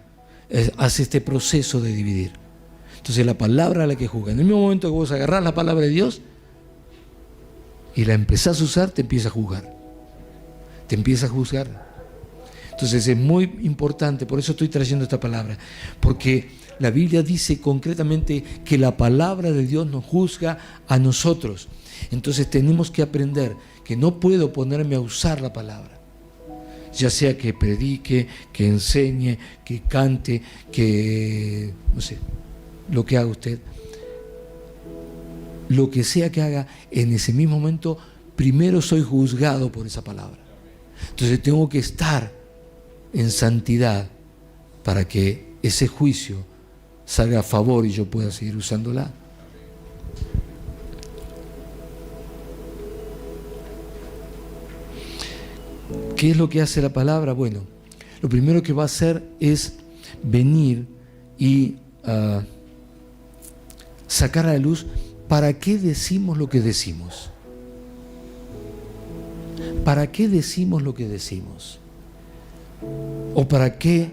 hace este proceso de dividir. Entonces la palabra es la que juzga. En el mismo momento que vos agarrás la palabra de Dios y la empezás a usar, te empieza a juzgar. Te empieza a juzgar. Entonces es muy importante, por eso estoy trayendo esta palabra, porque la Biblia dice concretamente que la palabra de Dios nos juzga a nosotros. Entonces tenemos que aprender que no puedo ponerme a usar la palabra, ya sea que predique, que enseñe, que cante, que, no sé, lo que haga usted. Lo que sea que haga, en ese mismo momento, primero soy juzgado por esa palabra. Entonces tengo que estar en santidad para que ese juicio salga a favor y yo pueda seguir usándola. ¿Qué es lo que hace la palabra? Bueno, lo primero que va a hacer es venir y sacar a la luz para qué decimos lo que decimos. ¿Para qué decimos lo que decimos? ¿O para qué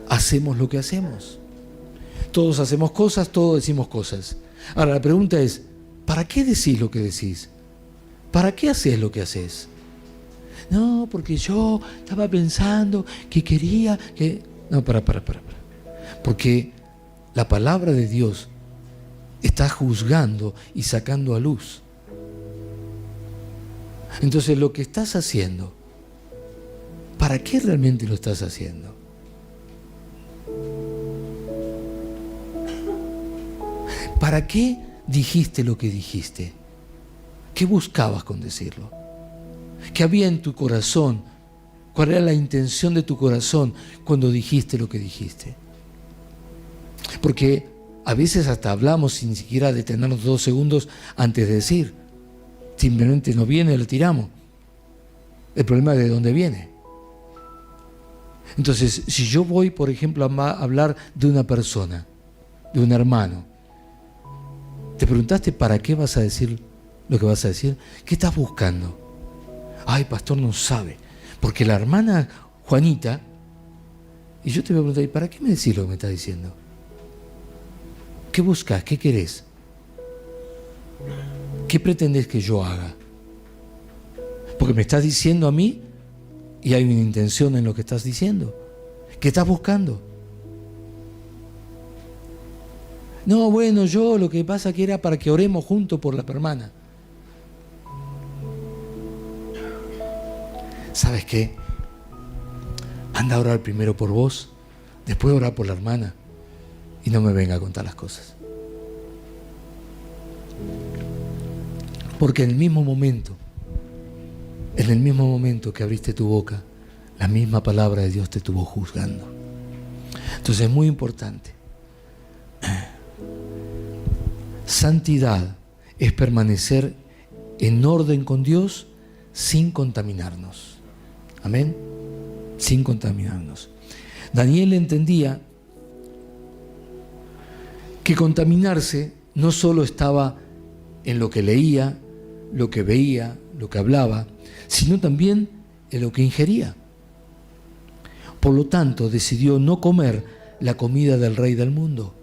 hacemos lo que hacemos? Todos hacemos cosas, todos decimos cosas. Ahora la pregunta es, ¿para qué decís lo que decís? ¿Para qué haces lo que haces? No, porque yo estaba pensando que quería que... No, para. Porque la palabra de Dios está juzgando y sacando a luz. Entonces lo que estás haciendo, ¿para qué realmente lo estás haciendo? ¿Para qué dijiste lo que dijiste? ¿Qué buscabas con decirlo? ¿Qué había en tu corazón? ¿Cuál era la intención de tu corazón cuando dijiste lo que dijiste? Porque a veces hasta hablamos sin siquiera detenernos 2 segundos antes de decir. Simplemente nos viene y lo tiramos. El problema es de dónde viene. Entonces, si yo voy, por ejemplo, a hablar de una persona, de un hermano, ¿te preguntaste para qué vas a decir lo que vas a decir? ¿Qué estás buscando? Ay, pastor, no sabe. Porque la hermana Juanita, y yo te voy a preguntar, ¿y para qué me decís lo que me estás diciendo? ¿Qué buscas? ¿Qué querés? ¿Qué pretendés que yo haga? Porque me estás diciendo a mí y hay una intención en lo que estás diciendo. ¿Qué estás buscando? No, bueno, yo lo que pasa que era para que oremos juntos por la hermana. ¿Sabes qué? Anda a orar primero por vos, después orar por la hermana y no me venga a contar las cosas. Porque en el mismo momento que abriste tu boca, la misma palabra de Dios te estuvo juzgando. Entonces es muy importante. Santidad es permanecer en orden con Dios sin contaminarnos. Amén. Sin contaminarnos. Daniel entendía que contaminarse no solo estaba en lo que leía, lo que veía, lo que hablaba, sino también en lo que ingería. Por lo tanto, decidió no comer la comida del rey del mundo.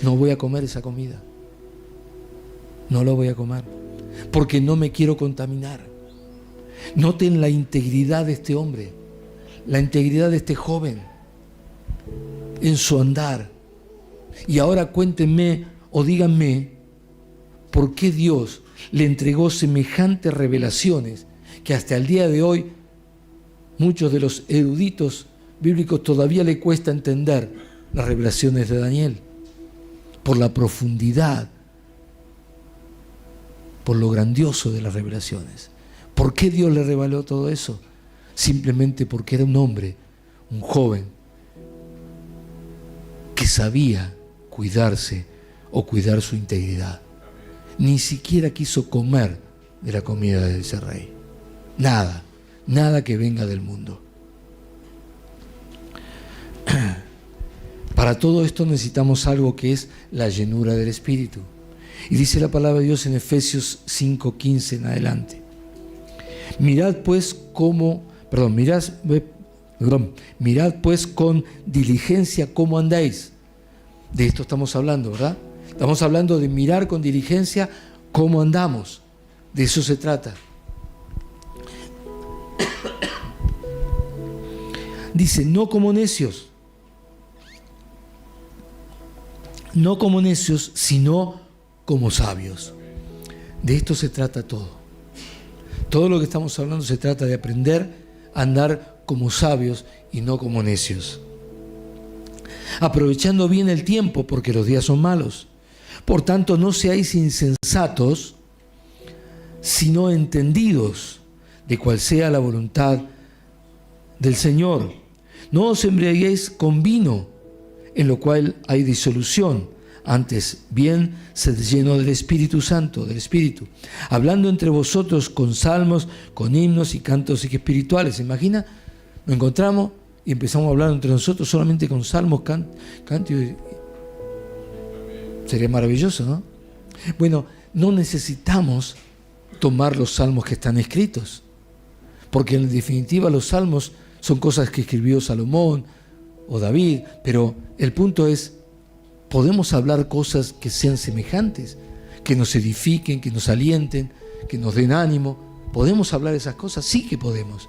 No voy a comer esa comida. No la voy a comer, porque no me quiero contaminar. Noten la integridad de este hombre, la integridad de este joven en su andar. Y ahora cuéntenme o díganme por qué Dios le entregó semejantes revelaciones que hasta el día de hoy muchos de los eruditos bíblicos todavía le cuesta entender las revelaciones de Daniel, por la profundidad, por lo grandioso de las revelaciones. ¿Por qué Dios le reveló todo eso? Simplemente porque era un hombre, un joven, que sabía cuidarse o cuidar su integridad. Ni siquiera quiso comer de la comida de ese rey. Nada que venga del mundo. Para todo esto necesitamos algo que es la llenura del Espíritu. Y dice la palabra de Dios en Efesios 5:15 en adelante. Mirad pues con diligencia cómo andáis. De esto estamos hablando, ¿verdad? Estamos hablando de mirar con diligencia cómo andamos. De eso se trata. Dice, no como necios, sino como sabios. De esto se trata todo. Todo lo que estamos hablando se trata de aprender a andar como sabios y no como necios. Aprovechando bien el tiempo, porque los días son malos. Por tanto, no seáis insensatos, sino entendidos de cuál sea la voluntad del Señor. No os embriaguéis con vino, en lo cual hay disolución. Antes bien, sed lleno del Espíritu Santo, del Espíritu, hablando entre vosotros con salmos, con himnos y cantos espirituales. ¿Se imagina? Nos encontramos y empezamos a hablar entre nosotros solamente con salmos, cantos. Sería maravilloso, ¿no? Bueno, no necesitamos tomar los salmos que están escritos, porque en definitiva los salmos son cosas que escribió Salomón o David, pero el punto es, podemos hablar cosas que sean semejantes, que nos edifiquen, que nos alienten, que nos den ánimo. ¿Podemos hablar esas cosas? Sí que podemos.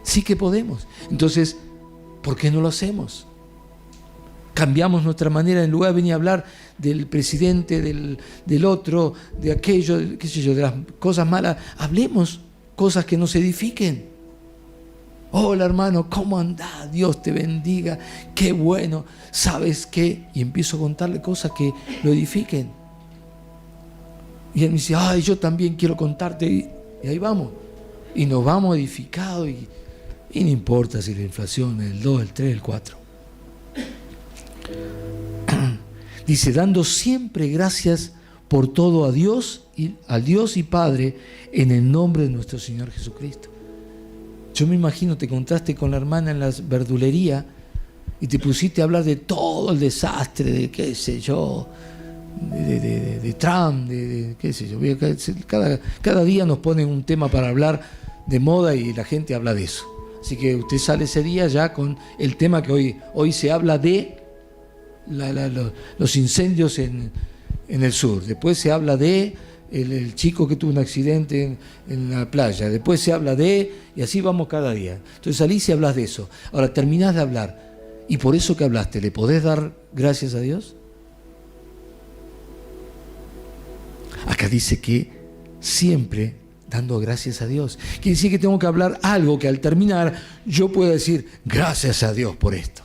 Sí que podemos. Entonces, ¿por qué no lo hacemos? Cambiamos nuestra manera, en lugar de venir a hablar del presidente, del otro, de aquello, qué sé yo, de las cosas malas, hablemos cosas que nos edifiquen. Hola hermano, ¿cómo andás? Dios te bendiga, qué bueno, ¿sabes qué? Y empiezo a contarle cosas que lo edifiquen. Y él me dice, ay, yo también quiero contarte, y ahí vamos. Y nos vamos edificados, y no importa si la inflación es el 2, el 3, el 4. Dice, dando siempre gracias por todo a Dios y Padre, en el nombre de nuestro Señor Jesucristo. Yo me imagino, te encontraste con la hermana en la verdulería y te pusiste a hablar de todo el desastre, de qué sé yo, de Trump, de qué sé yo. Cada día nos ponen un tema para hablar de moda y la gente habla de eso. Así que usted sale ese día ya con el tema que hoy se habla de los incendios en el sur. Después se habla de el chico que tuvo un accidente en la playa. Después se habla de... Y así vamos cada día. Entonces salís y hablas de eso. Ahora terminás de hablar. Y por eso que hablaste, ¿le podés dar gracias a Dios? Acá dice que siempre dando gracias a Dios. Quiere decir que tengo que hablar algo que al terminar yo pueda decir gracias a Dios por esto.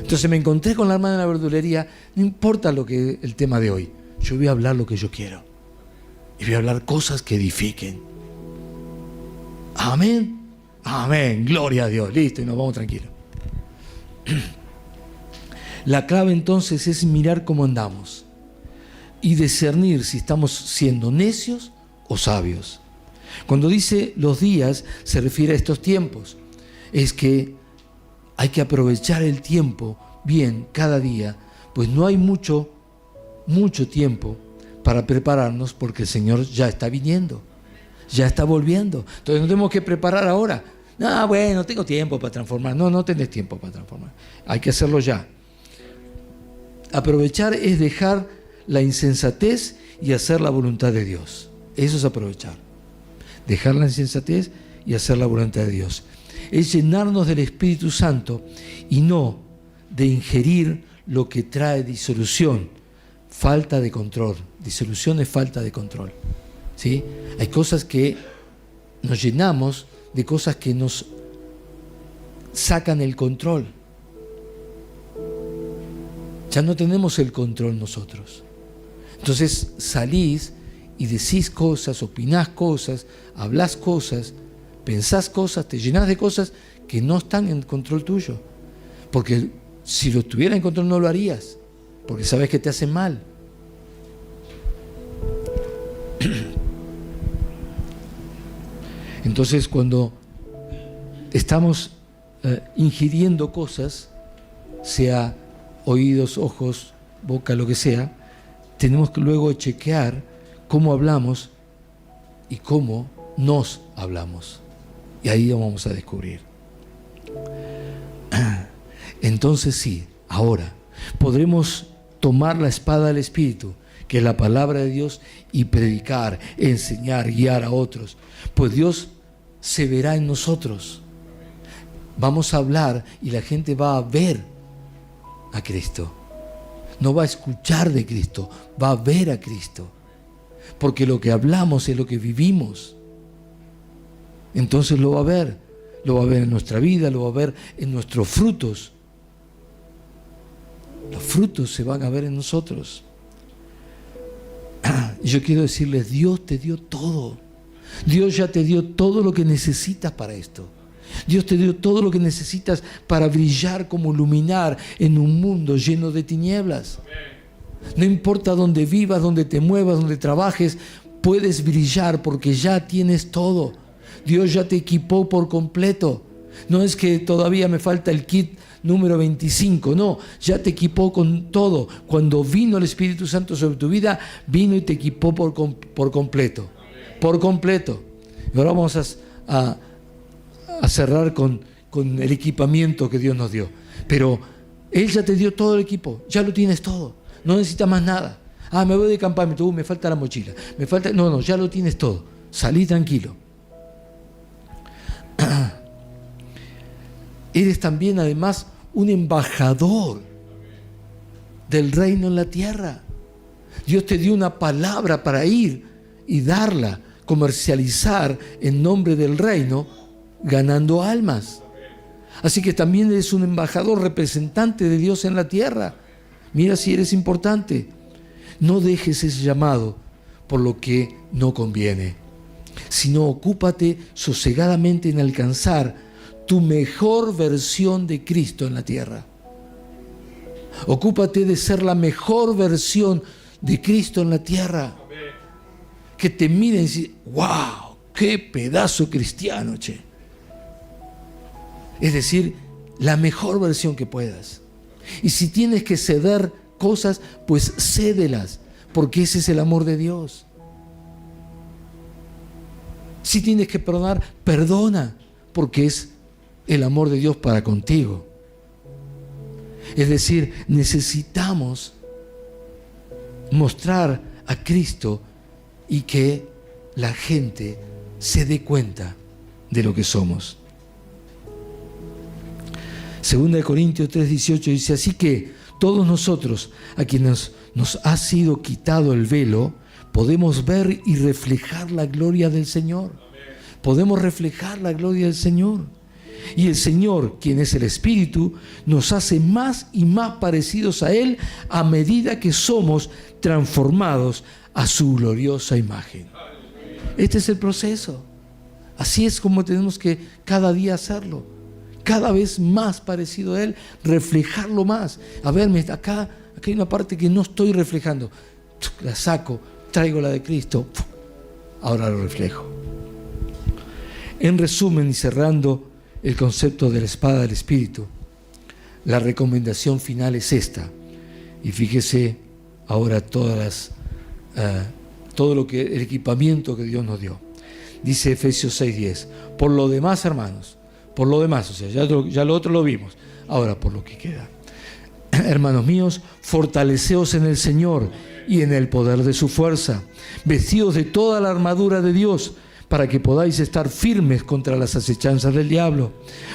Entonces me encontré con la hermana en la verdulería. No importa el tema de hoy. Yo voy a hablar lo que yo quiero. Y voy a hablar cosas que edifiquen. Amén. Amén. Gloria a Dios. Listo, y nos vamos tranquilos. La clave entonces es mirar cómo andamos y discernir si estamos siendo necios o sabios. Cuando dice los días, se refiere a estos tiempos. Es que hay que aprovechar el tiempo bien cada día, pues no hay mucho tiempo para prepararnos, porque el Señor ya está viniendo, ya está volviendo. Entonces no tenemos que preparar ahora. No, bueno, tengo tiempo para transformar. No tenés tiempo para transformar. Hay que hacerlo ya. Aprovechar es dejar la insensatez y hacer la voluntad de Dios. Eso es aprovechar. Dejar la insensatez y hacer la voluntad de Dios. Es llenarnos del Espíritu Santo y no de ingerir lo que trae disolución, falta de control. Disolución es falta de control. ¿Sí? Hay cosas que nos llenamos de cosas que nos sacan el control. Ya no tenemos el control nosotros. Entonces salís y decís cosas, opinás cosas, hablás cosas, pensás cosas, te llenás de cosas que no están en control tuyo. Porque si lo estuviera en control no lo harías, porque sabes que te hacen mal. Entonces cuando estamos ingiriendo cosas, sea oídos, ojos, boca, lo que sea, tenemos que luego chequear cómo hablamos y cómo nos hablamos. Y ahí lo vamos a descubrir. Entonces sí, ahora podremos tomar la espada del Espíritu, que es la palabra de Dios, y predicar, enseñar, guiar a otros. Pues Dios se verá en nosotros. Vamos a hablar y la gente va a ver a Cristo. No va a escuchar de Cristo, va a ver a Cristo. Porque lo que hablamos es lo que vivimos. Entonces lo va a ver en nuestra vida, lo va a ver en nuestros frutos. Los frutos se van a ver en nosotros. Y yo quiero decirles, Dios te dio todo. Dios ya te dio todo lo que necesitas para esto. Dios te dio todo lo que necesitas para brillar como luminar en un mundo lleno de tinieblas. No importa dónde vivas, dónde te muevas, dónde trabajes, puedes brillar porque ya tienes todo. Dios ya te equipó por completo. No es que todavía me falta el kit número 25, no, ya te equipó con todo. Cuando vino el Espíritu Santo sobre tu vida, vino y te equipó por completo. Por completo. Y ahora vamos a cerrar con el equipamiento que Dios nos dio. Pero Él ya te dio todo el equipo, ya lo tienes todo. No necesitas más nada. Me voy de campamento, me falta la mochila. No, ya lo tienes todo. Salí tranquilo. Eres también además un embajador del reino en la tierra. Dios te dio una palabra para ir y darla, comercializar en nombre del reino, ganando almas. Así que también eres un embajador, representante de Dios en la tierra. Mira si eres importante. No dejes ese llamado por lo que no conviene, sino ocúpate sosegadamente en alcanzar tu mejor versión de Cristo en la tierra. Ocúpate de ser la mejor versión de Cristo en la tierra. Que te miren y dicen, ¡wow! ¡Qué pedazo cristiano, che! Es decir, la mejor versión que puedas. Y si tienes que ceder cosas, pues cédelas, porque ese es el amor de Dios. Si tienes que perdonar, perdona, porque es el amor de Dios para contigo. Es decir, necesitamos mostrar a Cristo y que la gente se dé cuenta de lo que somos. 2 Corintios 3:18 dice, así que todos nosotros, a quienes nos ha sido quitado el velo, podemos ver y reflejar la gloria del Señor. Podemos reflejar la gloria del Señor. Y el Señor, quien es el Espíritu, nos hace más y más parecidos a Él a medida que somos transformados a su gloriosa imagen. Este es el proceso. Así es como tenemos que cada día hacerlo. Cada vez más parecido a Él, reflejarlo más. A ver, acá hay una parte que no estoy reflejando. La saco, traigo la de Cristo. Ahora lo reflejo. En resumen y cerrando el concepto de la espada del Espíritu, la recomendación final es esta. Y fíjese ahora todo el equipamiento que Dios nos dio. Dice Efesios 6:10. Por lo demás, hermanos, o sea, ya lo otro lo vimos. Ahora, por lo que queda. Hermanos míos, fortaleceos en el Señor y en el poder de su fuerza, vestidos de toda la armadura de Dios, para que podáis estar firmes contra las acechanzas del diablo.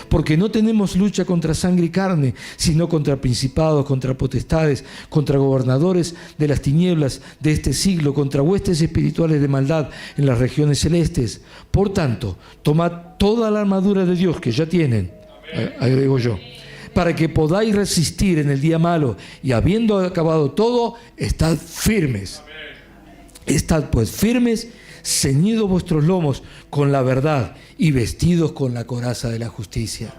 Porque no tenemos lucha contra sangre y carne, sino contra principados, contra potestades, contra gobernadores de las tinieblas de este siglo, contra huestes espirituales de maldad en las regiones celestes. Por tanto, tomad toda la armadura de Dios que ya tienen, agrego yo, para que podáis resistir en el día malo, y habiendo acabado todo, estad firmes. Estad pues firmes, ceñidos vuestros lomos con la verdad y vestidos con la coraza de la justicia.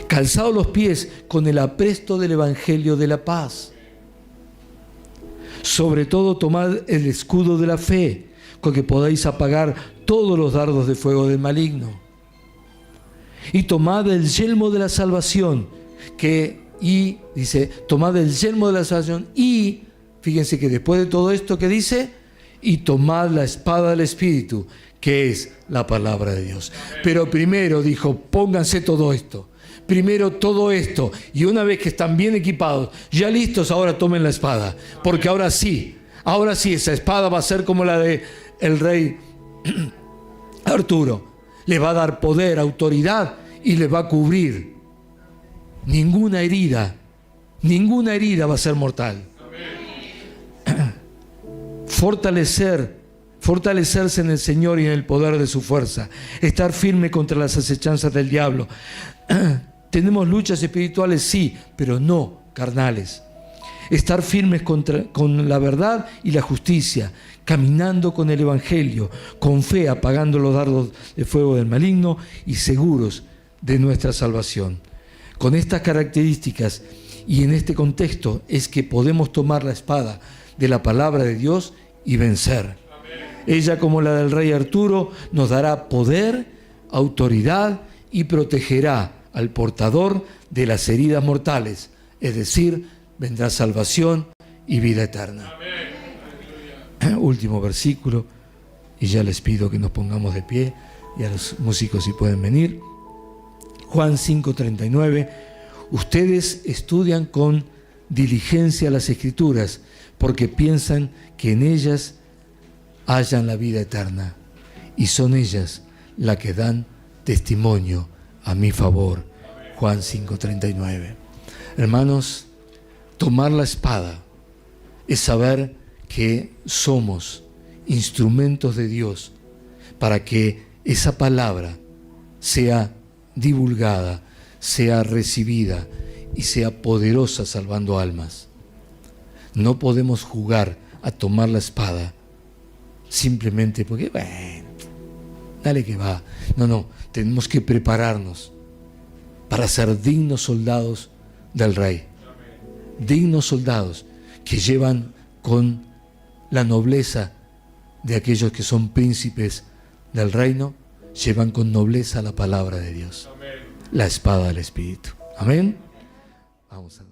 Calzados los pies con el apresto del evangelio de la paz. Sobre todo tomad el escudo de la fe, con que podáis apagar todos los dardos de fuego del maligno. Y tomad el yelmo de la salvación Y dice, tomad el yelmo de la salvación y, fíjense que después de todo esto que dice, y tomad la espada del Espíritu, que es la palabra de Dios. Pero primero dijo, pónganse todo esto. Primero todo esto. Y una vez que están bien equipados, ya listos, ahora tomen la espada. Porque ahora sí, esa espada va a ser como la de el rey Arturo. Le va a dar poder, autoridad y le va a cubrir. Ninguna herida va a ser mortal. Fortalecerse en el Señor y en el poder de su fuerza. Estar firme contra las acechanzas del diablo. Tenemos luchas espirituales, sí, pero no carnales. Estar firmes con la verdad y la justicia, caminando con el Evangelio, con fe, apagando los dardos de fuego del maligno y seguros de nuestra salvación. Con estas características y en este contexto es que podemos tomar la espada de la palabra de Dios y vencer. Amén. Ella, como la del rey Arturo, nos dará poder, autoridad y protegerá al portador de las heridas mortales, es decir, vendrá salvación y vida eterna. Amén. Último versículo, y ya les pido que nos pongamos de pie, y a los músicos si pueden venir. Juan 5:39, ustedes estudian con diligencia las Escrituras, porque piensan que en ellas hallan la vida eterna, y son ellas las que dan testimonio a mi favor. Juan 5:39. Hermanos, tomar la espada es saber que somos instrumentos de Dios para que esa palabra sea divulgada, sea recibida y sea poderosa salvando almas. No podemos jugar a tomar la espada simplemente porque, bueno, dale que va. No, tenemos que prepararnos para ser dignos soldados del Rey. Dignos soldados que llevan con la nobleza de aquellos que son príncipes del reino, llevan con nobleza la palabra de Dios. La espada del Espíritu. Amén. Vamos a